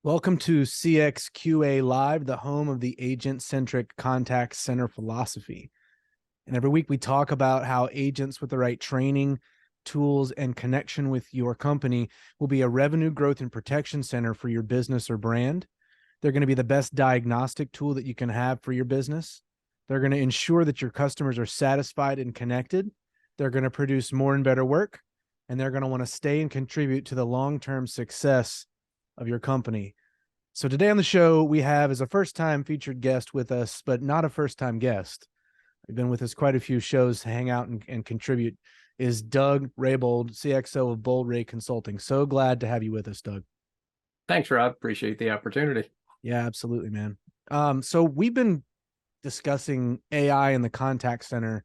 Welcome to CXQA Live, the home of the agent-centric contact center philosophy. And every week we talk about how agents with the right training, tools, and connection with your company will be a revenue growth and protection center for your business or brand. They're going to be the best diagnostic tool that you can have for your business. They're going to ensure that your customers are satisfied and connected. They're going to produce more and better work, and they're going to want to stay and contribute to the long-term success of your company. So today on the show, we have as a first-time featured guest with us, but not a first-time guest. We've been with us quite a few shows to hang out and contribute, is Doug Rabold, CXO of Bold Ray Consulting. So glad to have you with us, Doug. Thanks, Rob. Appreciate the opportunity. Yeah, absolutely, man. So we've been discussing AI in the contact center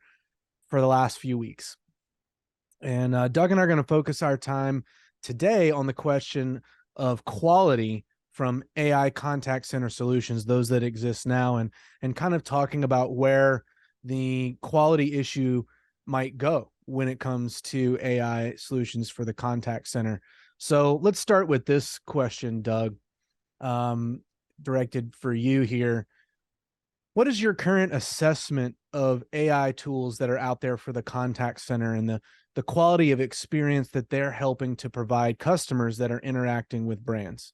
for the last few weeks. And Doug and I are going to focus our time today on the question of quality from AI contact center solutions, those that exist now, and kind of talking about where the quality issue might go when it comes to AI solutions for the contact center. So let's start with this question, Doug, directed for you here. What is your current assessment of AI tools that are out there for the contact center and the quality of experience that they're helping to provide customers that are interacting with brands?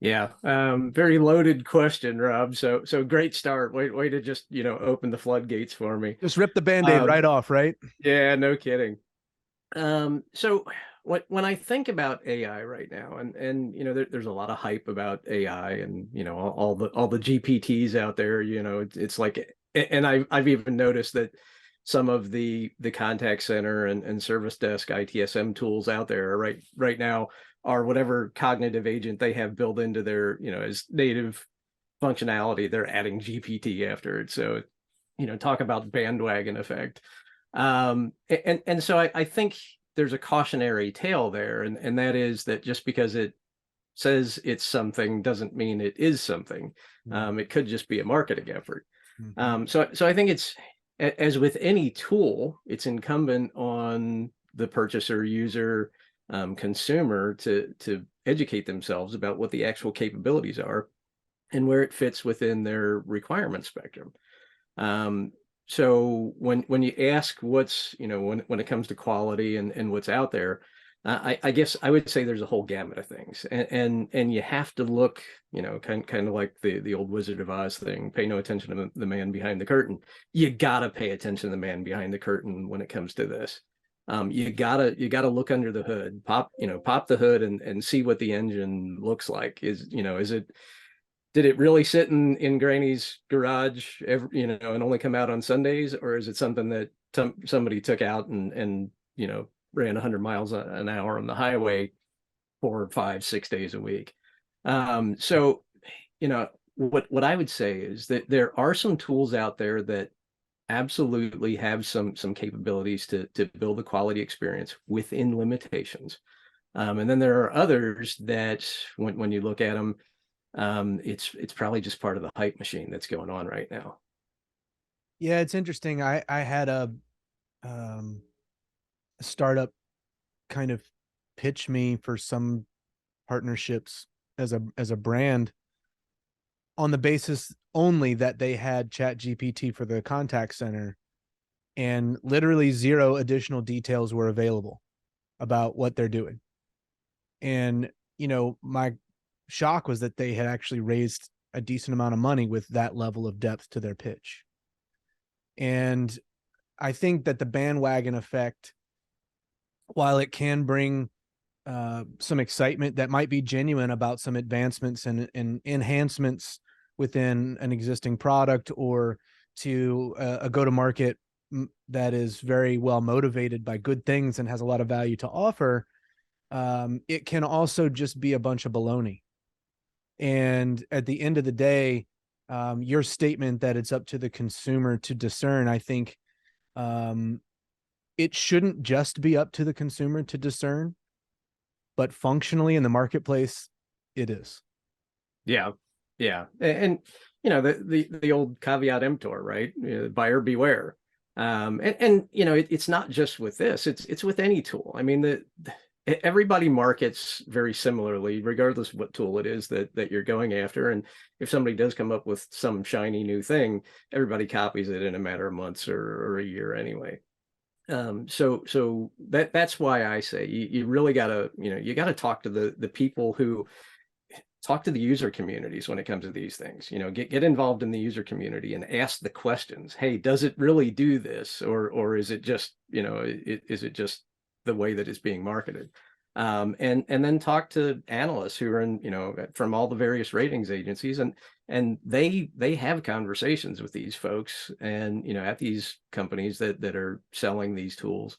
Yeah, very loaded question, Rob. So great start. Way to just open the floodgates for me. Just rip the Band-Aid right off, right? Yeah, no kidding. So when I think about AI right now, and there's a lot of hype about AI, and all the GPTs out there. It's like, and I've even noticed that some of the contact center and service desk ITSM tools out there right now are whatever cognitive agent they have built into their, as native functionality, they're adding GPT after it. So, talk about bandwagon effect. And so I think there's a cautionary tale there, and that is that just because it says it's something doesn't mean it is something. It could just be a marketing effort. So I think it's, as with any tool, it's incumbent on the purchaser, user, consumer to educate themselves about what the actual capabilities are and where it fits within their requirement spectrum. So when you ask what's, when it comes to quality and what's out there, I guess I would say there's a whole gamut of things, and you have to look, kind of like the old Wizard of Oz thing. Pay no attention to the man behind the curtain. You gotta pay attention to the man behind the curtain when it comes to this. You gotta look under the hood, pop the hood and see what the engine looks like. Did it really sit in Granny's garage and only come out on Sundays, or is it something that somebody took out and ran 100 miles an hour on the highway 4, 5, 6 days a week? So what I would say is that there are some tools out there that absolutely have some capabilities to build a quality experience within limitations. And then there are others that when you look at them, it's probably just part of the hype machine that's going on right now. Yeah, it's interesting. I had a startup kind of pitch me for some partnerships as a brand on the basis only that they had ChatGPT for the contact center, and literally zero additional details were available about what they're doing. And my shock was that they had actually raised a decent amount of money with that level of depth to their pitch. And I think that the bandwagon effect, while it can bring some excitement that might be genuine about some advancements and enhancements within an existing product, or to a go-to-market that is very well motivated by good things and has a lot of value to offer, it can also just be a bunch of baloney. And at the end of the day, your statement that it's up to the consumer to discern, I think it shouldn't just be up to the consumer to discern, but functionally in the marketplace, it is. Yeah. And the old caveat emptor, right? Buyer beware. And it's not just with this, it's with any tool. I mean, everybody markets very similarly, regardless of what tool it is that you're going after. And if somebody does come up with some shiny new thing, everybody copies it in a matter of months or a year anyway. So that's why I say you really gotta, you gotta talk to the people who talk to the user communities when it comes to these things. Get involved in the user community and ask the questions. Hey, does it really do this, or is it just, is it just the way that it's being marketed? And then talk to analysts who are in, from all the various ratings agencies, and they have conversations with these folks, and at these companies that are selling these tools,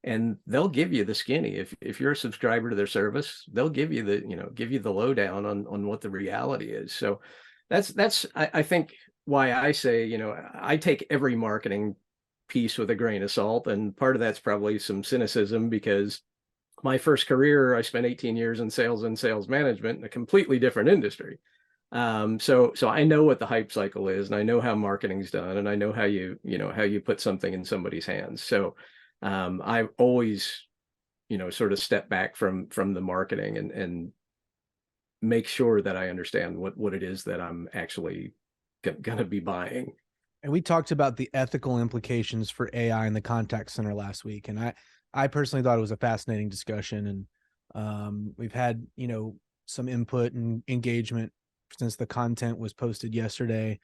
and they'll give you the skinny. If you're a subscriber to their service, they'll give you the lowdown on what the reality is. So that's I think why I say, I take every marketing piece with a grain of salt, and part of that's probably some cynicism, because my first career, I spent 18 years in sales and sales management in a completely different industry. So I know what the hype cycle is, and I know how marketing's done, and I know how you put something in somebody's hands. So I've always, sort of step back from the marketing, and make sure that I understand what it is that I'm actually gonna be buying. And we talked about the ethical implications for AI in the contact center last week, and I personally thought it was a fascinating discussion. And we've had some input and engagement since the content was posted yesterday,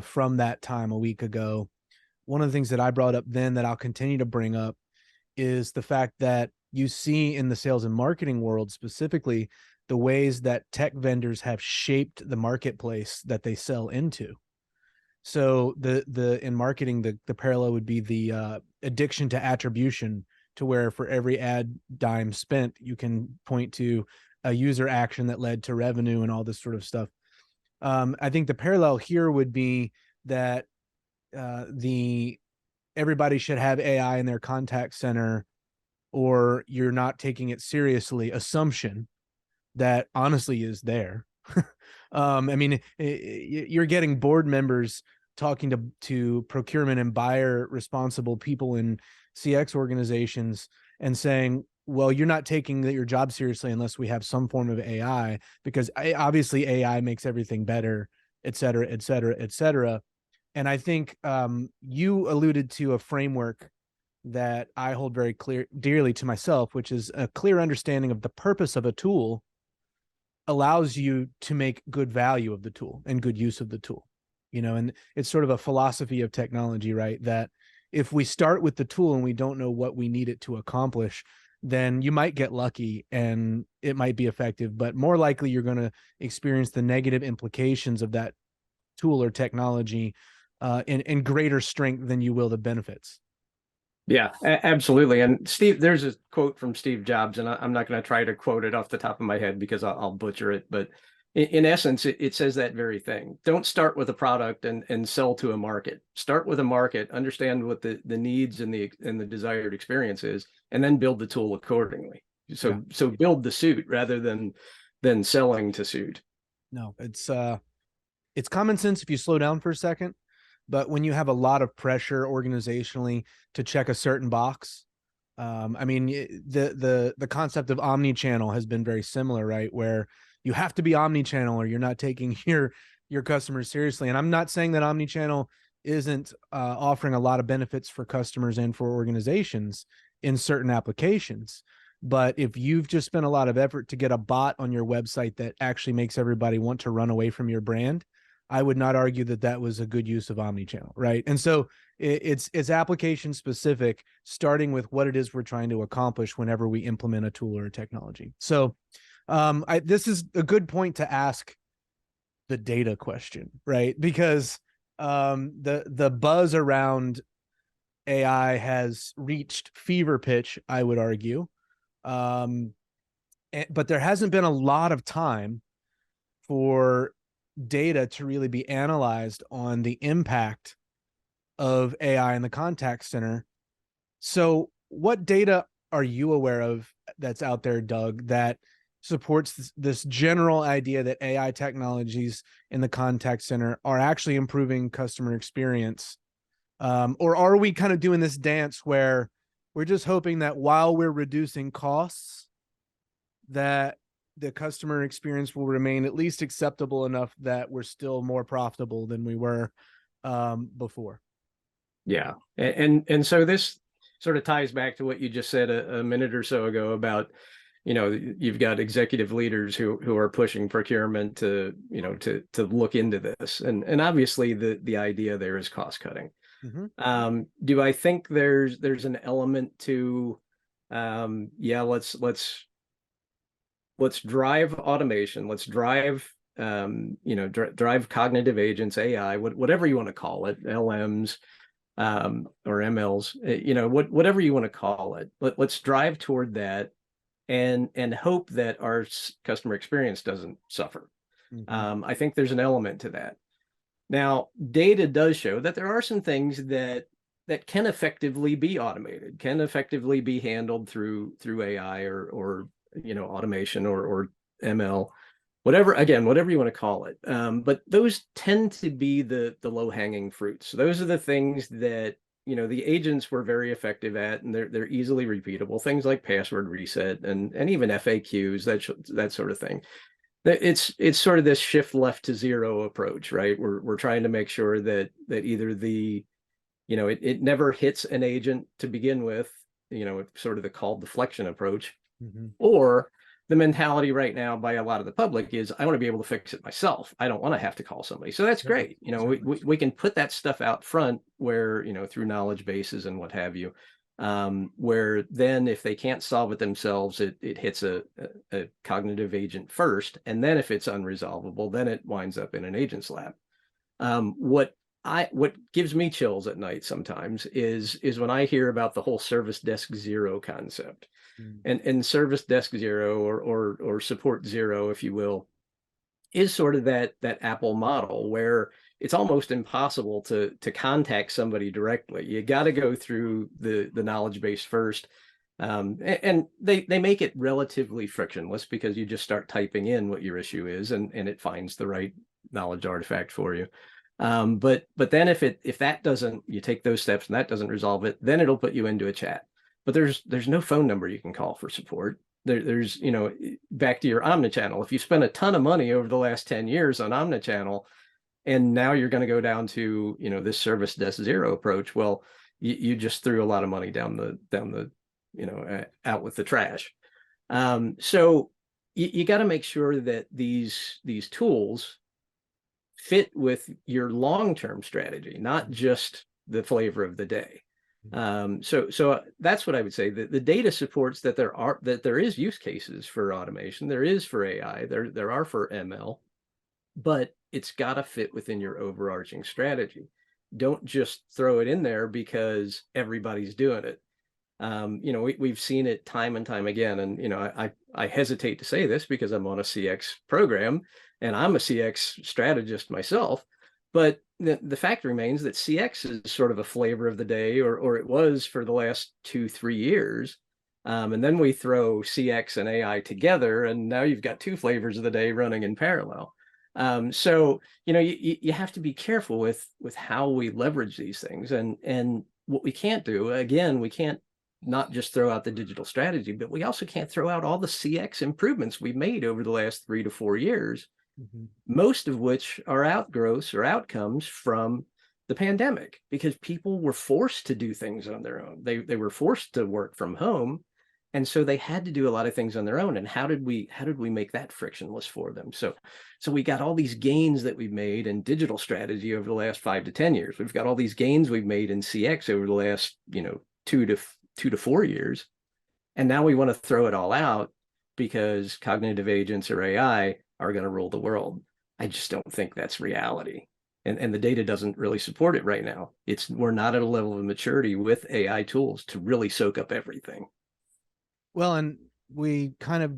from that time a week ago. One of the things that I brought up then that I'll continue to bring up is the fact that you see in the sales and marketing world specifically the ways that tech vendors have shaped the marketplace that they sell into. So the in marketing, the parallel would be the addiction to attribution, to where for every ad dime spent, you can point to a user action that led to revenue and all this sort of stuff. I think the parallel here would be that the everybody should have AI in their contact center, or you're not taking it seriously assumption that honestly is there. I mean, you're getting board members talking to procurement and buyer responsible people in CX organizations and saying, well, you're not taking your job seriously unless we have some form of AI, because obviously AI makes everything better, et cetera, et cetera, et cetera. And I think you alluded to a framework that I hold very dearly to myself, which is a clear understanding of the purpose of a tool allows you to make good value of the tool and good use of the tool. And it's sort of a philosophy of technology, right? That if we start with the tool and we don't know what we need it to accomplish, then you might get lucky and it might be effective, but more likely you're going to experience the negative implications of that tool or technology in greater strength than you will the benefits. Yeah, absolutely. And Steve, there's a quote from Steve Jobs, and I'm not going to try to quote it off the top of my head because I'll butcher it. But in essence, it says that very thing. Don't start with a product and sell to a market. Start with a market, understand what the needs and the desired experience is, and then build the tool accordingly. So build the suit rather than selling to suit. No, it's common sense if you slow down for a second. But when you have a lot of pressure organizationally to check a certain box, I mean, the concept of omni-channel has been very similar, right? Where you have to be omni-channel or you're not taking your customers seriously. And I'm not saying that omni-channel isn't offering a lot of benefits for customers and for organizations in certain applications. But if you've just spent a lot of effort to get a bot on your website that actually makes everybody want to run away from your brand, I would not argue that that was a good use of omnichannel, right? And so it's application specific, starting with what it is we're trying to accomplish whenever we implement a tool or a technology. So this is a good point to ask the data question, right? Because the buzz around AI has reached fever pitch, I would argue. But there hasn't been a lot of time for data to really be analyzed on the impact of AI in the contact center. So what data are you aware of that's out there, Doug, that supports this general idea that AI technologies in the contact center are actually improving customer experience? Or are we kind of doing this dance where we're just hoping that while we're reducing costs, that the customer experience will remain at least acceptable enough that we're still more profitable than we were before. Yeah. And so this sort of ties back to what you just said a minute or so ago about, you've got executive leaders who are pushing procurement to, to look into this. And obviously the idea there is cost cutting. Mm-hmm. Do I think there's an element to, yeah, let's drive automation, let's drive, drive cognitive agents, AI, whatever you want to call it, LMs, or MLs, whatever you want to call it. Let's drive toward that and hope that our customer experience doesn't suffer. Mm-hmm. I think there's an element to that. Now, data does show that there are some things that can effectively be automated, can effectively be handled through AI or automation or ML, whatever you want to call it. But those tend to be the low-hanging fruits. Those are the things that the agents were very effective at, and they're easily repeatable. Things like password reset and even FAQs, that sort of thing. It's sort of this shift left to zero approach, right? We're trying to make sure that either it never hits an agent to begin with, sort of the call deflection approach, Mm-hmm. or the mentality right now by a lot of the public is, I want to be able to fix it myself. I don't want to have to call somebody. So that's Yep. great. We can put that stuff out front where, through knowledge bases and what have you, where then if they can't solve it themselves, it hits a cognitive agent first. And then if it's unresolvable, then it winds up in an agent's lab. What gives me chills at night sometimes is when I hear about the whole service desk zero concept. Mm-hmm. And service desk zero or support zero, if you will, is sort of that Apple model where it's almost impossible to contact somebody directly. You got to go through the knowledge base first. And they make it relatively frictionless because you just start typing in what your issue is and it finds the right knowledge artifact for you. But then if that doesn't, you take those steps and that doesn't resolve it, then it'll put you into a chat. But there's no phone number you can call for support. There's back to your omnichannel. If you spend a ton of money over the last 10 years on omnichannel, and now you're going to go down to this service desk zero approach, well, you just threw a lot of money down the out with the trash. So you got to make sure that these tools fit with your long-term strategy, not just the flavor of the day. So that's what I would say. The data supports that there is use cases for automation, there is for AI, there are for ML, but it's got to fit within your overarching strategy. Don't just throw it in there because everybody's doing it. We've seen it time and time again, and I hesitate to say this because I'm on a CX program and I'm a CX strategist myself, but the fact remains that CX is sort of a flavor of the day, or it was for the last 2-3 years. And then we throw CX and AI together, and now you've got two flavors of the day running in parallel. So you have to be careful with how we leverage these things, and what we can't do, again, we can't not just throw out the digital strategy, but we also can't throw out all the CX improvements we've made over the last 3 to 4 years. Mm-hmm. Most of which are outgrowths or outcomes from the pandemic, because people were forced to do things on their own. They were forced to work from home, and so they had to do a lot of things on their own. And how did we make that frictionless for them? So we got all these gains that we've made in digital strategy over the last 5 to 10 years. We've got all these gains we've made in CX over the last 2 to 4 years, and now we want to throw it all out because cognitive agents or AI are going to rule the world. I just don't think that's reality. And the data doesn't really support it right now. We're not at a level of maturity with AI tools to really soak up everything. Well, and we kind of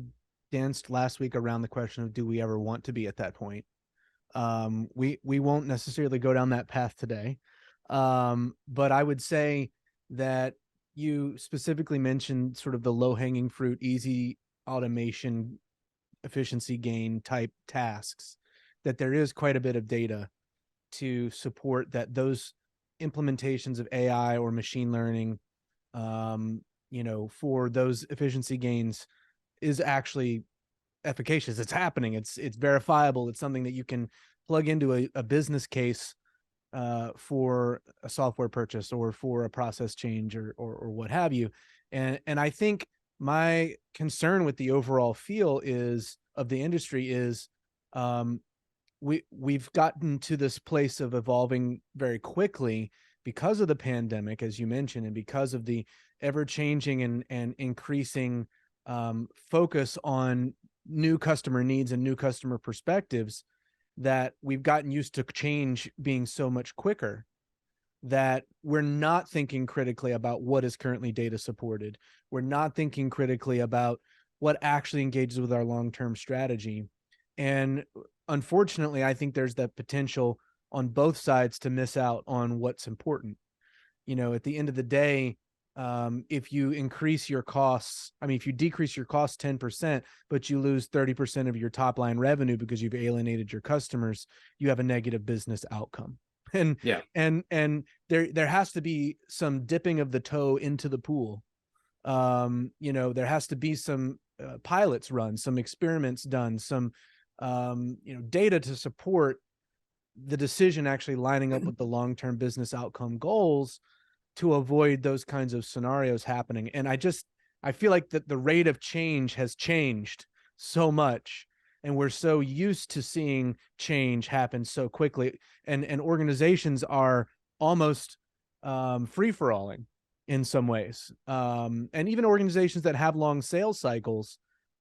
danced last week around the question of, do we ever want to be at that point? We won't necessarily go down that path today. But I would say that you specifically mentioned sort of the low-hanging fruit, easy automation, efficiency gain type tasks, that there is quite a bit of data to support that those implementations of AI or machine learning, for those efficiency gains is actually efficacious. It's happening. It's verifiable. It's something that you can plug into a business case for a software purchase or for a process change or what have you. And I think my concern with the overall feel is of the industry is um, we've gotten to this place of evolving very quickly because of the pandemic, as you mentioned, and because of the ever changing and increasing focus on new customer needs and new customer perspectives, that we've gotten used to change being so much quicker that we're not thinking critically about what is currently data supported. We're not thinking critically about what actually engages with our long-term strategy. And unfortunately, I think there's that potential on both sides to miss out on what's important. At the end of the day, if you increase your costs, I mean, if you decrease your costs 10%, but you lose 30% of your top line revenue because you've alienated your customers, you have a negative business outcome. And Yeah. and there has to be some dipping of the toe into the pool. There has to be some pilots run, some experiments done, some data to support the decision actually lining up with the long-term business outcome goals to avoid those kinds of scenarios happening. And I feel like that the rate of change has changed so much, and we're so used to seeing change happen so quickly, and organizations are almost free-for-alling in some ways. And even organizations that have long sales cycles,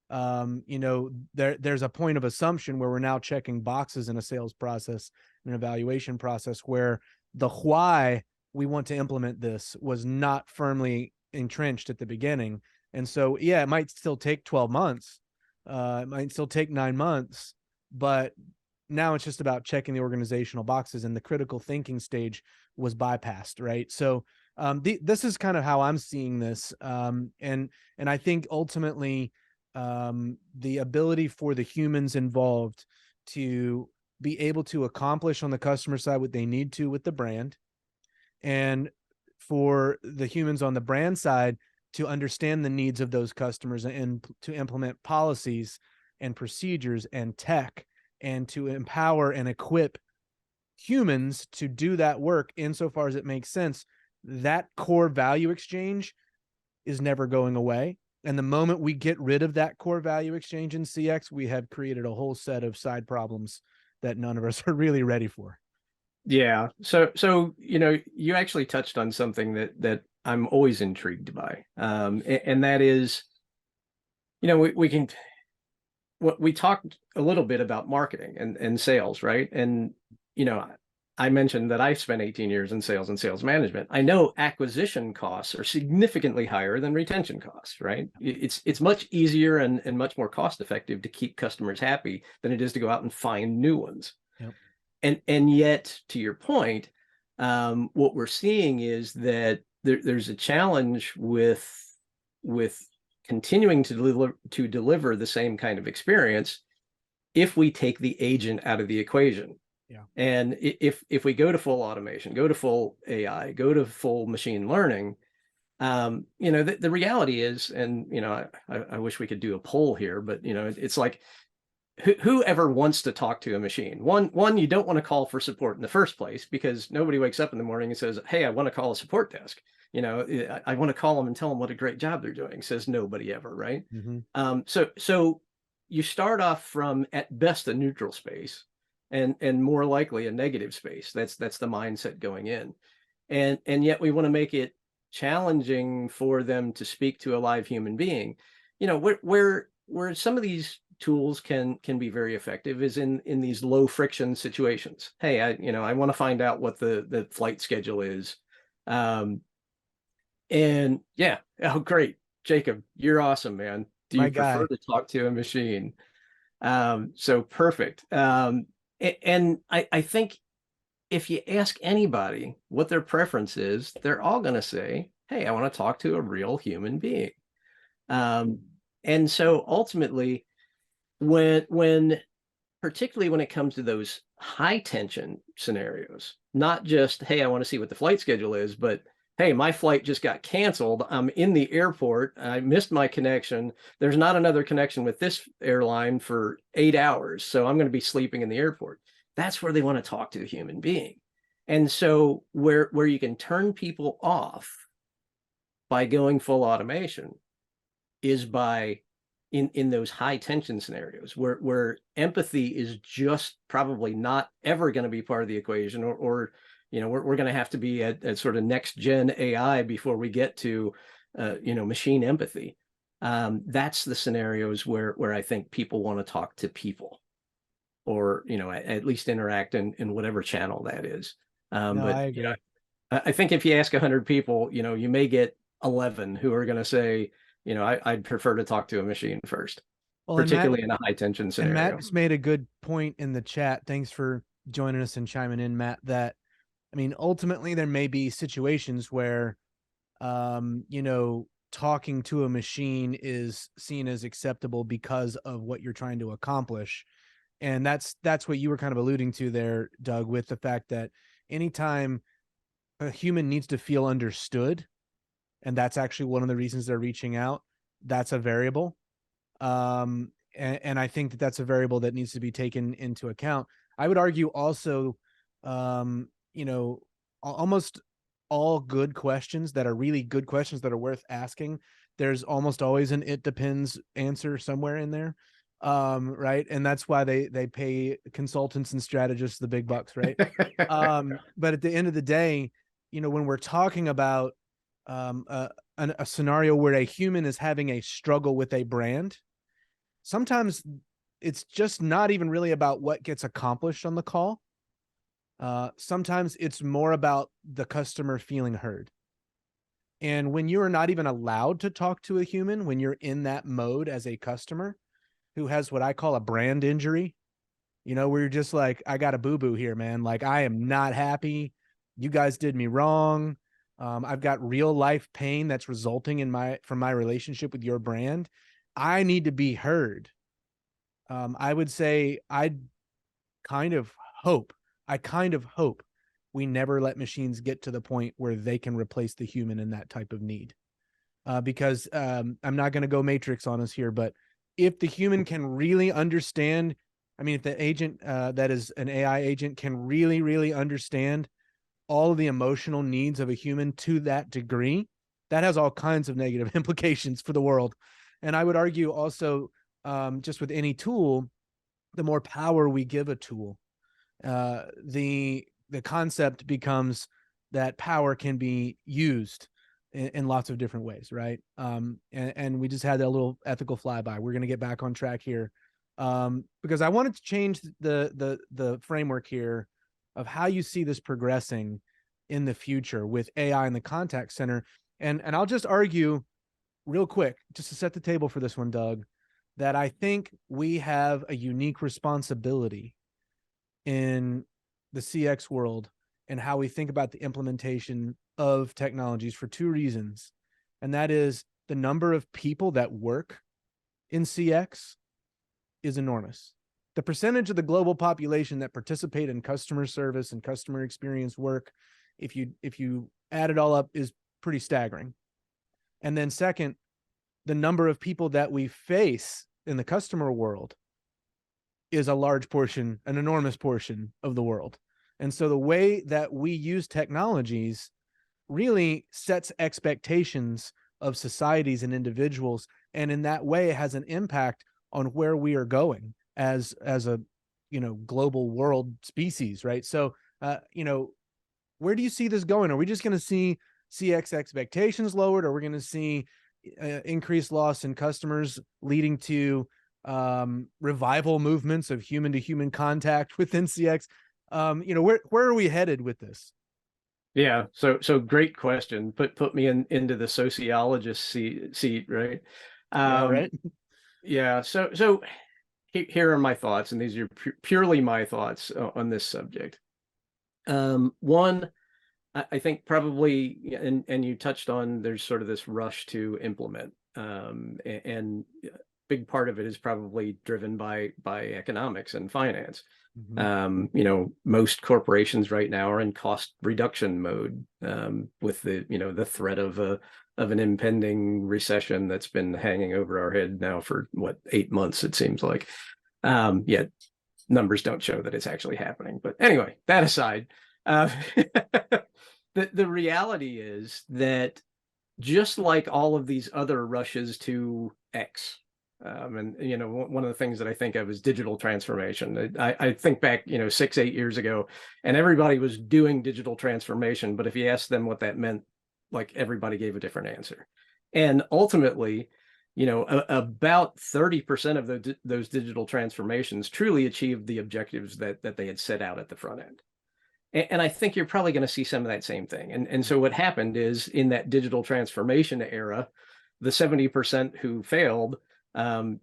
there's a point of assumption where we're now checking boxes in a sales process, an evaluation process, where the why we want to implement this was not firmly entrenched at the beginning. And so, yeah, it might still take 12 months. It might still take 9 months, but now it's just about checking the organizational boxes, and the critical thinking stage was bypassed. Right. So this is kind of how I'm seeing this. And I think ultimately the ability for the humans involved to be able to accomplish on the customer side what they need to with the brand, and for the humans on the brand side to understand the needs of those customers and to implement policies and procedures and tech, and to empower and equip humans to do that work insofar as it makes sense. That core value exchange is never going away. And the moment we get rid of that core value exchange in CX, we have created a whole set of side problems that none of us are really ready for. Yeah. So you actually touched on something that I'm always intrigued by. And that is, we talked a little bit about marketing and sales, right? And, I mentioned that I spent 18 years in sales and sales management. I know acquisition costs are significantly higher than retention costs, right? It's much easier and much more cost effective to keep customers happy than it is to go out and find new ones. Yep. And yet, to your point, what we're seeing is that there's a challenge with continuing to deliver the same kind of experience if we take the agent out of the equation. Yeah. And if we go to full automation, go to full AI, go to full machine learning, the reality is, and I wish we could do a poll here, but it's like, whoever wants to talk to a machine? One, you don't want to call for support in the first place, because nobody wakes up in the morning and says, "Hey, I want to call a support desk. I want to call them and tell them what a great job they're doing." Says nobody ever, right? Mm-hmm. So you start off from, at best, a neutral space, and more likely a negative space. That's the mindset going in, and yet we want to make it challenging for them to speak to a live human being. Where some of these tools can be very effective is in these low friction situations. Hey, I want to find out what the flight schedule is. And yeah, oh great, Jacob, you're awesome, man. Do My you prefer guy. to talk to a machine? So perfect. And I think if you ask anybody what their preference is, they're all going to say, "Hey, I want to talk to a real human being." And so ultimately, when particularly when it comes to those high tension scenarios, not just, "Hey, I want to see what the flight schedule is," but, hey, my flight just got canceled. I'm in the airport. I missed my connection. There's not another connection with this airline for 8 hours. So I'm going to be sleeping in the airport. That's where they want to talk to a human being. And so where you can turn people off by going full automation is by in those high tension scenarios where empathy is just probably not ever going to be part of the equation, or we're going to have to be at sort of next gen AI before we get to machine empathy. That's the scenarios where I think people want to talk to people, or at least interact in whatever channel that is. No, But I agree. I think if you ask 100 people, you may get 11 who are going to say, I'd prefer to talk to a machine first, Well, particularly in a high tension and scenario. Matt's made a good point in the chat. Thanks for joining us and chiming in, Matt. That I mean, ultimately, there may be situations where, talking to a machine is seen as acceptable because of what you're trying to accomplish, and that's what you were kind of alluding to there, Doug, with the fact that anytime a human needs to feel understood, and that's actually one of the reasons they're reaching out, that's a variable. And I think that that's a variable that needs to be taken into account. I would argue also, um, you know, almost all good questions that are really good questions that are worth asking, there's almost always an "it depends" answer somewhere in there. Right. And that's why they pay consultants and strategists the big bucks, right? But at the end of the day, when we're talking about um, a, a scenario where a human is having a struggle with a brand, sometimes it's just not even really about what gets accomplished on the call. Sometimes it's more about the customer feeling heard. And when you are not even allowed to talk to a human, when you're in that mode as a customer who has what I call a brand injury, where you're just like, I got a boo boo here, man. Like, I am not happy. You guys did me wrong. I've got real life pain that's resulting from my relationship with your brand. I need to be heard. I would say kind of hope, I kind of hope we never let machines get to the point where they can replace the human in that type of need. Because I'm not going to go Matrix on us here, but if the human can really understand, I mean, if the agent that is an AI agent can really, really understand all of the emotional needs of a human to that degree, that has all kinds of negative implications for the world. And I would argue also, just with any tool, the more power we give a tool, the concept becomes that power can be used in lots of different ways, right? And we just had that little ethical flyby. We're going to get back on track here, because I wanted to change the framework here of how you see this progressing in the future with AI in the contact center. And I'll just argue real quick, just to set the table for this one, Doug, that I think we have a unique responsibility in the CX world and how we think about the implementation of technologies for two reasons. And that is, the number of people that work in CX is enormous. The percentage of the global population that participate in customer service and customer experience work, if you add it all up, is pretty staggering. And then second, the number of people that we face in the customer world is a large portion, an enormous portion of the world. And so the way that we use technologies really sets expectations of societies and individuals, and in that way has an impact on where we are going as a global world species, right? So where do you see this going? Are we just going to see CX expectations lowered, or are we going to see increased loss in customers leading to revival movements of human to human contact within CX? Where are we headed with this? Yeah, so great question. Put me into the sociologist seat, right? Yeah, right. Yeah, so here are my thoughts, and these are purely my thoughts on this subject. One, I think probably, and you touched on, there's sort of this rush to implement, and big part of it is probably driven by economics and finance. Mm-hmm. Most corporations right now are in cost reduction mode, with the threat of an impending recession that's been hanging over our head now for what, 8 months, it seems like. Yet numbers don't show that it's actually happening. But anyway, that aside, uh, the reality is that just like all of these other rushes to X, and one of the things that I think of is digital transformation. I think back 6-8 years ago, and everybody was doing digital transformation, but if you asked them what that meant, like, everybody gave a different answer. And ultimately, about 30% of those digital transformations truly achieved the objectives that they had set out at the front end. And I think you're probably going to see some of that same thing. And so what happened is, in that digital transformation era, the 70% who failed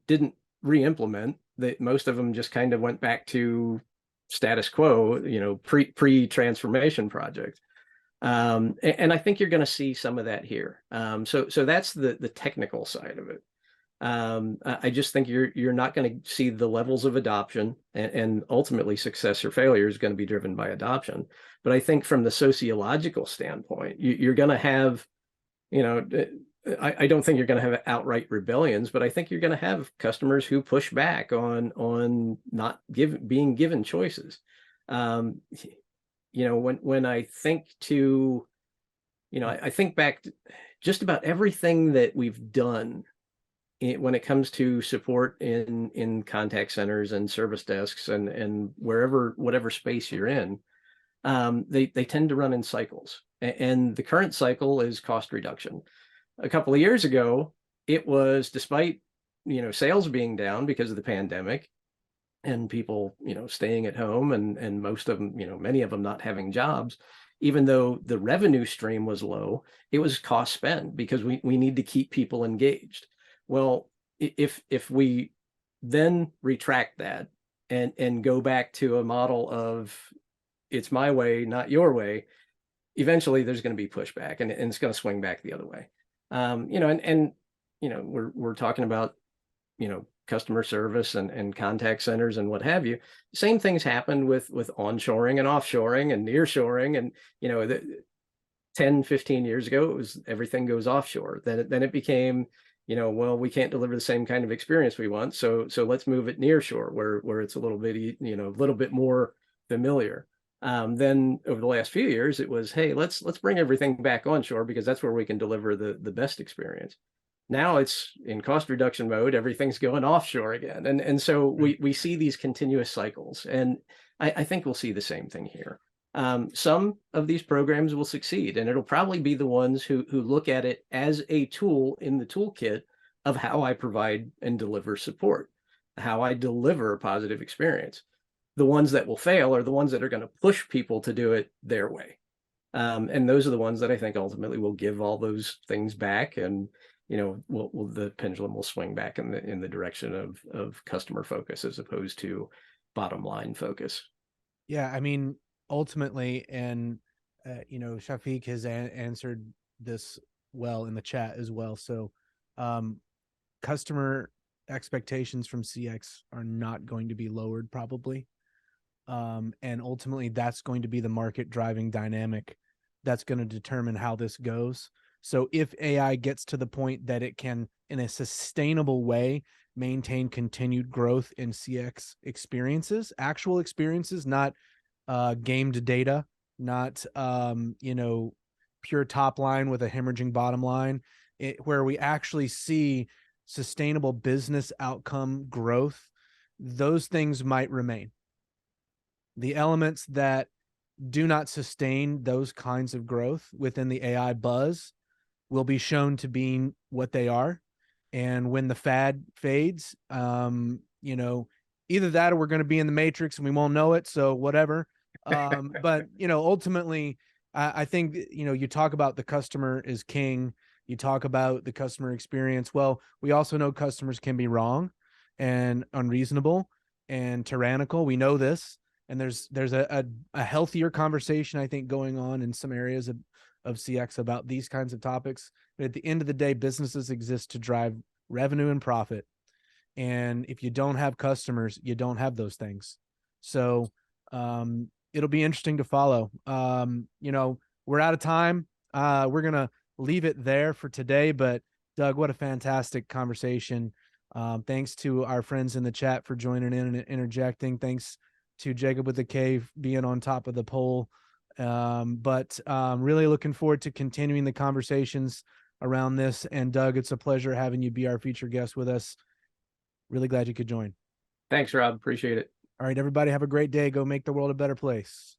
didn't re-implement. That most of them just kind of went back to status quo, pre-transformation project. And I think you're going to see some of that here. So that's the technical side of it. I just think you're not going to see the levels of adoption, and ultimately success or failure is going to be driven by adoption. But I think from the sociological standpoint, you're going to have, I don't think you're going to have outright rebellions, but I think you're going to have customers who push back on not being given choices. When I think to, I think back to just about everything that we've done when it comes to support in contact centers and service desks and whatever space you're in. They tend to run in cycles, and the current cycle is cost reduction. A couple of years ago, it was, despite sales being down because of the pandemic and people staying at home, and most of them, many of them not having jobs, even though the revenue stream was low, it was cost spend because we need to keep people engaged. Well, if we then retract that and go back to a model of, it's my way, not your way, eventually there's going to be pushback, and it's going to swing back the other way. We're talking about customer service and contact centers and what have you. Same things happened with onshoring and offshoring and nearshoring, and 10, 15 years ago, it was everything goes offshore. Then it became, well, we can't deliver the same kind of experience we want, so let's move it nearshore, where it's a little bit more familiar. Then over the last few years, it was, hey, let's bring everything back onshore because that's where we can deliver the best experience. Now it's in cost reduction mode, everything's going offshore again. And so we see these continuous cycles, and I think we'll see the same thing here. Some of these programs will succeed, and it'll probably be the ones who look at it as a tool in the toolkit of how I provide and deliver support, how I deliver a positive experience. The ones that will fail are the ones that are going to push people to do it their way. And those are the ones that I think ultimately will give all those things back, and the pendulum will swing back in the direction of customer focus as opposed to bottom line focus. Yeah, I mean, ultimately, and Shafiq has answered this well in the chat as well. So, customer expectations from CX are not going to be lowered, probably. And ultimately, that's going to be the market driving dynamic that's going to determine how this goes. So if AI gets to the point that it can, in a sustainable way, maintain continued growth in CX experiences, actual experiences, not gamed data, not pure top line with a hemorrhaging bottom line, where we actually see sustainable business outcome growth, those things might remain. The elements that do not sustain those kinds of growth within the AI buzz will be shown to be what they are. And when the fad fades, either that or we're going to be in the matrix and we won't know it. So whatever. But, ultimately, I think, you talk about the customer is king. You talk about the customer experience. Well, we also know customers can be wrong and unreasonable and tyrannical. We know this. And there's a healthier conversation, I think, going on in some areas of CX about these kinds of topics. But at the end of the day, businesses exist to drive revenue and profit. And if you don't have customers, you don't have those things. So it'll be interesting to follow. We're out of time. We're going to leave it there for today. But Doug, what a fantastic conversation. Thanks to our friends in the chat for joining in and interjecting. Thanks to Jacob with the K being on top of the poll. But really looking forward to continuing the conversations around this. And Doug, it's a pleasure having you be our featured guest with us. Really glad you could join. Thanks, Rob. Appreciate it. All right, everybody, have a great day. Go make the world a better place.